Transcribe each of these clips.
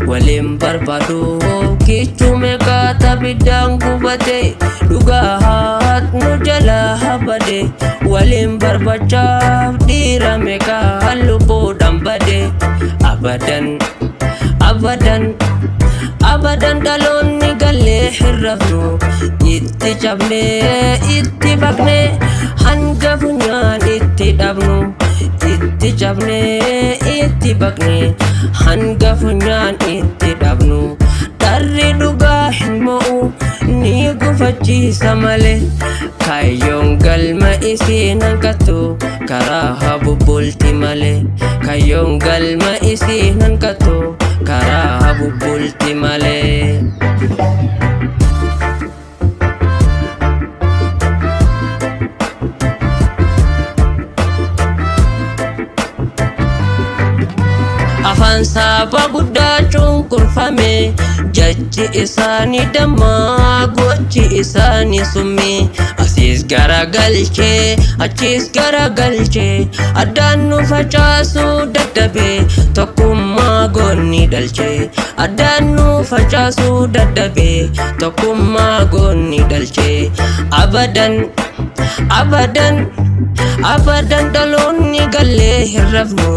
Walim barbadu kichume kata bidang kubate dugahat nu jala habade walim barbacha dira meka halubo dambade abadan abadan abadan dalon ni galle hirrafnu itti chabne itti bakne hanga bunyan itti dabnu itti chabne itti bakne hanga bunyan itti dabnu darri duga hinmo'u ni gufachiisa male kayyoon galma isiinan kattu karaa habubbulti male kayyoon galma isiinan kattu karaa habubbulti male. Afaan saba guddaa cunqurfame jechi isaanii dammaa gochi isaanii summi asiis garagalchee achiis garagalchee addaan nu facaasuu dadhabee tokkummaa goonni dhalchee addaan nu facaasuu dadhabee tokkummaa goonni dhalchee abadan abadan abadan dhaloonni gallee hirrafnu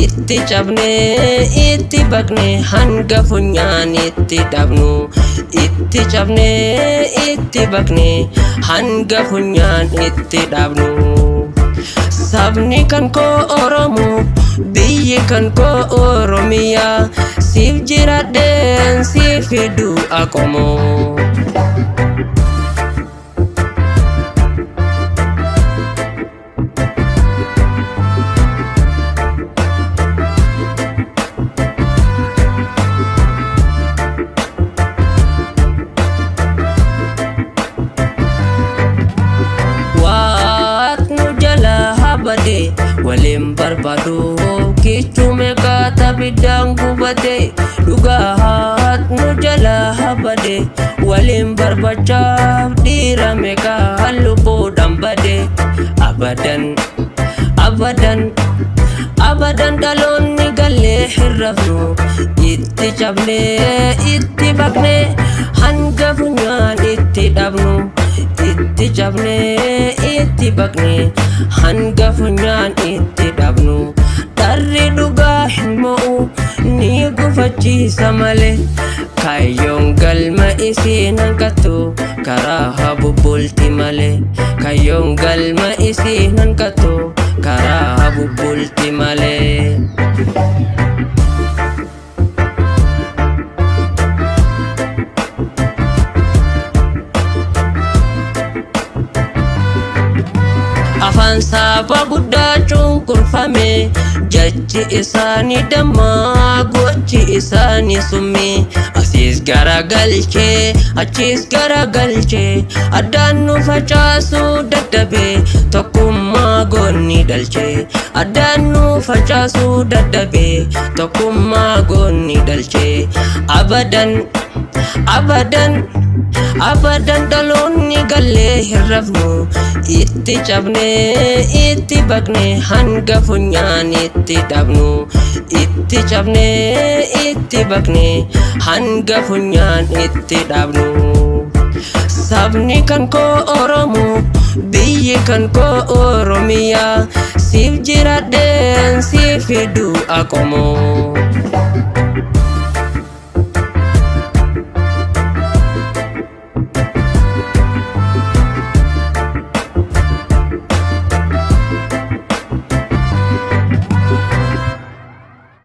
itti cabne itti bakne hanga funyaan itti dhabnu itti cabne itti bakne hanga funyaan itti dhabnu. Sabni kan koo Oromoo biyyi kan koo Oromiyaa siif jiraadheen siif fiduu aqomoo. Walim barbadu kichume kata bidang kubate dugahat nu jala habade walim barbacha dira meka halubo dambade abadan abadan abadan dalon ni galle hirrafnu itti cabne itti bakne hanga bunyan itti dabnu itti cabne itti bakne hanga funyaan itti dhabnu darri dugaa hinmo'u ni gufachiisa male kayyoon galma isiinan kattu karaa habubbulti male kayyoon galma isiinan kattu karaa habubbulti male. Afaan saba guddaa cunqurfame jechi isaanii dammaa gochi isaanii summi asiis garagalchee achiis garagalchee addaan nu facaasuu dadhabee tokkummaa goonni dhalchee addaan nu facaasuu dadhabee tokkummaa goonni dhalchee abadan abadan abadan dhaloonni gallee hirrafnu itti cabne itti bakne hanga funyaan itti dhabnu itti cabne itti bakne hanga funyaan itti dhabnu. Sabni kan koo Oromoo biyyi kan koo Oromiyaa siif jiraadheen siif fiduu aqomoo.